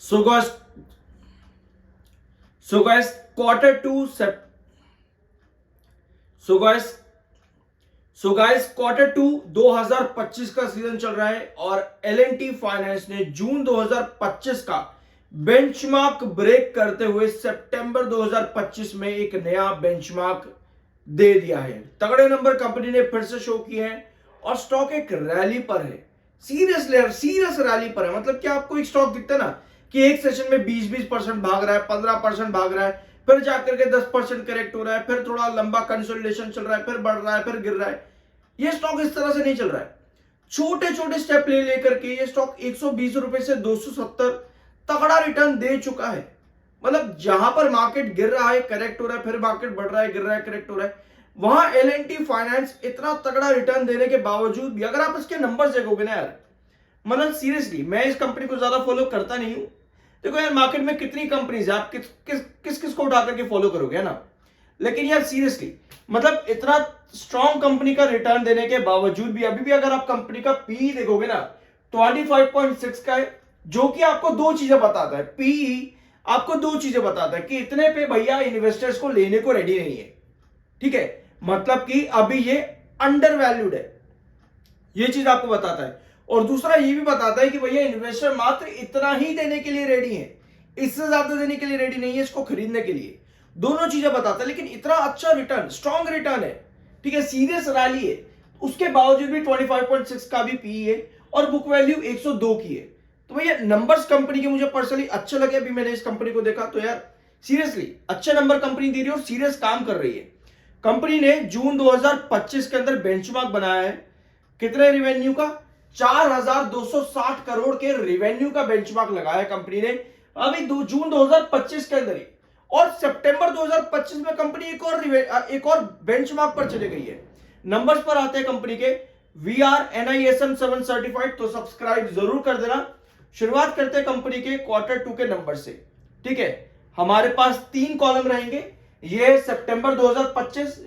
So guys, so guys, quarter two sep. So guys, quarter two 2025 का season चल रहा है और L&T फाइनेंस ने जून 2025 का बेंचमार्क ब्रेक करते हुए सितंबर 2025 में एक नया बेंचमार्क दे दिया है। तगड़े नंबर कंपनी ने फिर से शो किए हैं और स्टॉक एक रैली पर है, सीरियस रैली पर है। मतलब क्या आपको एक स्टॉक दिखता है ना कि एक सेशन में 20% भाग रहा है, 15% भाग रहा है, फिर जाकर के 10% करेक्ट हो रहा है, फिर थोड़ा लंबा कंसोलिडेशन चल रहा है, फिर बढ़ रहा है, फिर गिर रहा है। ये स्टॉक इस तरह से नहीं चल रहा है। छोटे छोटे स्टेप ले लेकर के ये स्टॉक 120 रुपए से 270 तगड़ा रिटर्न दे चुका है। मतलब जहां पर मार्केट गिर रहा है, करेक्ट हो रहा है, फिर मार्केट बढ़ रहा है, गिर रहा है, करेक्ट हो रहा है, वहां L&T फाइनेंस इतना तगड़ा रिटर्न देने के बावजूद भी अगर आप इसके नंबर्स देखोगे ना यार, मतलब सीरियसली मैं इस कंपनी को ज्यादा फॉलो करता नहीं हूं। देखो यार, मार्केट में कितनी कंपनीज है, आप किस को उठा करके फॉलो करोगे ना। लेकिन यार सीरियसली मतलब इतना स्ट्रॉन्ग कंपनी का रिटर्न देने के बावजूद भी अभी भी अगर आप कंपनी का पीई देखोगे ना 25.6 का है, जो कि आपको दो चीजें बताता है। पीई आपको दो चीजें बताता है कि इतने पे भैया इन्वेस्टर्स को लेने को रेडी नहीं है, ठीक है, मतलब कि अभी ये अंडर वैल्यूड है, ये चीज आपको बताता है। और दूसरा ये भी बताता है कि भैया इन्वेस्टर मात्र इतना ही देने के लिए रेडी है, इससे ज्यादा देने के लिए रेडी नहीं है इसको खरीदने के लिए। दोनों चीजें बताता है, लेकिन इतना अच्छा रिटर्न, स्ट्रॉन्ग रिटर्न है, ठीक है, सीरियस रैली है, उसके बावजूद भी 25.6 का भी पी है और बुक वैल्यू 102 की है। तो भैया नंबर्स कंपनी के मुझे पर्सनली अच्छे लगे। अभी मैंने इस कंपनी को देखा तो यार सीरियसली अच्छे नंबर कंपनी दे रही है और सीरियस काम कर रही है। कंपनी ने जून 2025 के अंदर बेंचमार्क बनाया है, कितने रेवेन्यू का, 4260 करोड़ के रेवेन्यू का बेंचमार्क लगाया कंपनी ने अभी जून 2025 के अंदर ही। और सितंबर 2025 में कंपनी एक और बेंचमार्क पर चली गई है। नंबर्स पर आते हैं कंपनी के, वी आर NISM 7 सर्टिफाइड, तो सब्सक्राइब जरूर कर देना। शुरुआत करते हैं कंपनी के क्वार्टर टू के नंबर से, ठीक है। हमारे पास 3 कॉलम रहेंगे, ये सितंबर 2025,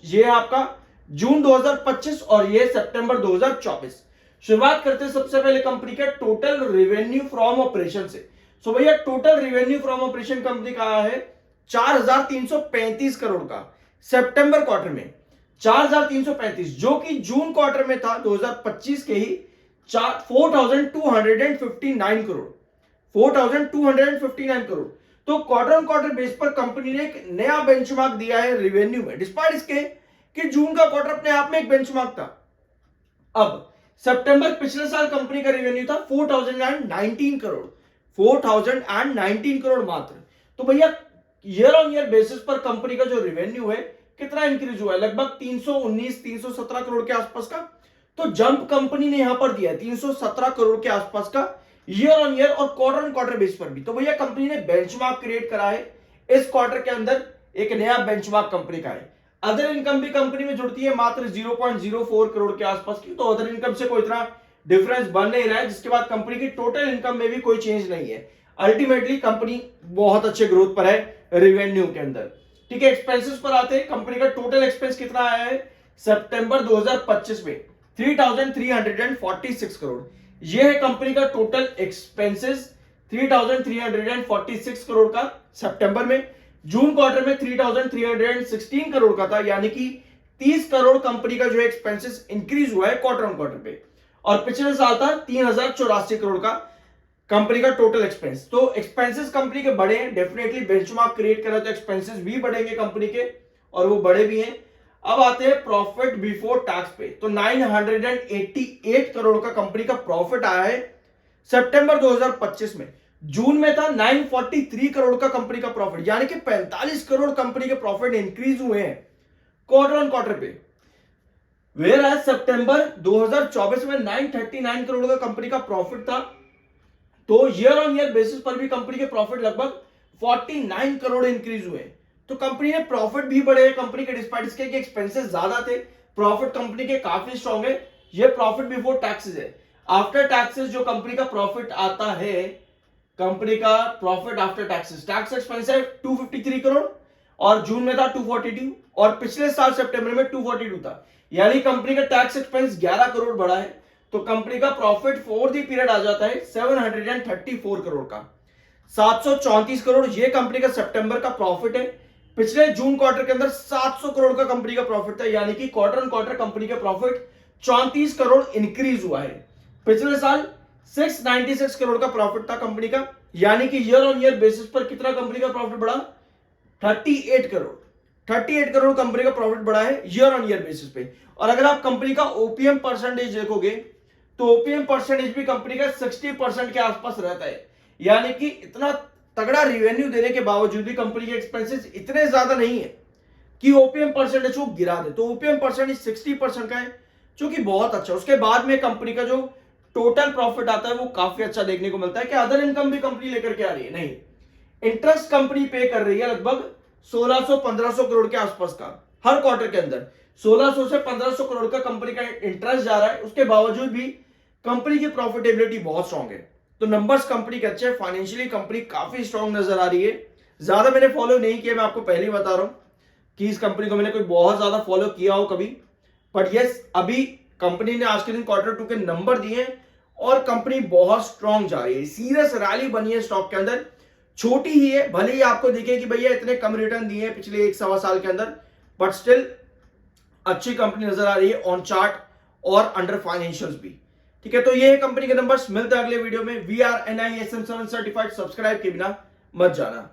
ये आपका जून 2025 और ये सितंबर 2024। शुरुआत करते हैं सबसे पहले कंपनी के टोटल रेवेन्यू फ्रॉम ऑपरेशन से। सो भैया total revenue from operation company का आया है 4335 करोड़ का सितंबर क्वार्टर में, 4335, जो कि जून क्वार्टर में था 2025 के ही 4259 करोड़, 4259 करोड़। तो क्वार्टर ऑन क्वार्टर बेस पर कंपनी ने एक नया बेंचमार्क दिया है रेवेन्यू में, डिस्पाइट इसके कि जून का क्वार्टर अपने आप में एक बेंचमार्क था। अब सितंबर पिछले साल कंपनी का रेवेन्यू था 4019 करोड़, 4019 करोड़ मात्र। तो भैया ईयर ऑन ईयर बेसिस पर कंपनी का जो रेवेन्यू है कितना इंक्रीज हुआ है, लगभग 317 करोड़ के आसपास का। तो जंप कंपनी ने यहां पर दिया है 317 करोड़ के आसपास का ईयर ऑन ईयर और क्वार्टर ऑन क्वार्टर बेस पर भी। तो भैया कंपनी ने बेंचमार्क क्रिएट करा है इस क्वार्टर के अंदर, एक नया बेंचमार्क कंपनी का है। अदर इनकम भी कंपनी में जुड़ती है मात्र 0.04 करोड़ के आसपास की। तो अदर इनकम से कोई इतना डिफरेंस बन नहीं रहा है, जिसके बाद कंपनी की टोटल इनकम में भी कोई चेंज नहीं है। अल्टीमेटली कंपनी बहुत अच्छे ग्रोथ पर है रेवेन्यू के अंदर, ठीक है। एक्सपेंसेस पर आते हैं, कंपनी का टोटल एक्सपेंस कितना आया है सितंबर 2025 में 3346 करोड़। यह है कंपनी का टोटल एक्सपेंसेस 3346 करोड़ का सितंबर में। जून क्वार्टर में 3316 करोड़ का था, यानी कि 30 करोड़ कंपनी का जो एक्सपेंसेस इंक्रीज हुआ है क्वार्टर ऑन क्वार्टर पे। और पिछले साल था 3084 करोड़ का कंपनी का टोटल एक्सपेंस। तो एक्सपेंसेस कंपनी के बढ़े हैं, डेफिनेटली बेंचमार्क क्रिएट करा तो एक्सपेंसेस भी बढ़ेंगे कंपनी के, और वो बढ़े भी हैं। अब आते हैं प्रॉफिट बिफोर टैक्स पे, तो 988 करोड़ का कंपनी का प्रॉफिट आया है सितंबर 2025 में। जून में था 943 करोड़ का कंपनी का प्रॉफिट, यानी कि 45 करोड़ कंपनी के प्रॉफिट इंक्रीज हुए हैं क्वार्टर ऑन क्वार्टर पे। वेयर एज सितंबर 2024 में 939 करोड़ का कंपनी का प्रॉफिट था। तो ईयर ऑन ईयर बेसिस पर भी कंपनी के प्रॉफिट लगभग 49 करोड़ इंक्रीज हुए। तो कंपनी ने प्रॉफिट भी बढ़े, कंपनी के डिस्पाइट इसके कि एक्सपेंसेस ज्यादा थे, प्रॉफिट कंपनी के काफी स्ट्रॉन्ग है। ये प्रॉफिट बिफोर टैक्सेस है। आफ्टर टैक्सेस जो कंपनी का प्रॉफिट आता है, कंपनी का profit after taxes, tax expense है 253 करोड़ और जून में था 242 और पिछले साल सितंबर में 242 था, यानी कंपनी का टैक्स एक्सपेंस 11 करोड़ बढ़ा है। तो कंपनी का प्रॉफिट फॉर द पीरियड आ जाता है 734 करोड़ का। 734 करोड़ ये कंपनी का सितंबर का प्रॉफिट है। पिछले जून क्वार्टर के अंदर 700 करोड़ का कंपनी का प्रॉफिट था, यानी कि क्वार्टर ऑन क्वार्टर कंपनी का प्रॉफिट 34 करोड़ इंक्रीज हुआ है। पिछले साल 696 करोड़ का प्रॉफिट था कंपनी का, यानी कि ईयर ऑन ईयर बेसिस पर कितना कंपनी का प्रॉफिट बढ़ा? 38 करोड़ कंपनी का प्रॉफिट बढ़ा है ईयर ऑन ईयर बेसिस पे। और अगर आप कंपनी का ओपीएम परसेंटेज देखोगे तो ओपीएम परसेंटेज भी कंपनी का 60% के आसपास रहता है, यानी कि इतना तगड़ा रिवेन्यू देने के बावजूद भी कंपनी के एक्सपेंसेस इतने ज्यादा नहीं है कि ओपीएम परसेंटेज को गिरा दे। तो ओपीएम परसेंटेज 60% का है, जो कि बहुत अच्छा। उसके बाद में कंपनी का जो टोटल प्रॉफिट आता है वो काफी अच्छा देखने को मिलता है कि अदर इनकम भी कंपनी लेकर के आ रही है। नहीं, इंटरेस्ट कंपनी पे कर रही है लगभग 1600-1500 करोड़ के आसपास का हर क्वार्टर के अंदर। 1600 से 1500 करोड़ का कंपनी का इंटरेस्ट जा रहा है, उसके बावजूद भी कंपनी की प्रॉफिटेबिलिटी बहुत स्ट्रांग है। तो नंबर्स कंपनी के अच्छे हैं, फाइनेंशियली कंपनी काफी स्ट्रांग नजर आ रही है। ज्यादा मैंने फॉलो नहीं किया, मैं आपको पहले ही बता रहा हूं कि इस कंपनी को मैंने कोई बहुत ज्यादा फॉलो किया हो कभी, बट यस, अभी कंपनी ने आज के दिन क्वार्टर 2 के नंबर दिए और कंपनी बहुत स्ट्रांग जा रही है। सीरियस रैली बनी है स्टॉक के अंदर। छोटी ही है, भले ही आपको दिखे कि भैया इतने कम रिटर्न दिए हैं पिछले 1-1.25 साल के अंदर, बट स्टिल अच्छी कंपनी नजर आ रही है ऑन चार्ट और अंडर फाइनेंशियल्स भी। ठीक है, तो ये है कंपनी के नंबर्स। मिलते हैं अगले वीडियो में। VRNISM 7 सर्टिफाइड, सब्सक्राइब के बिना मत जाना।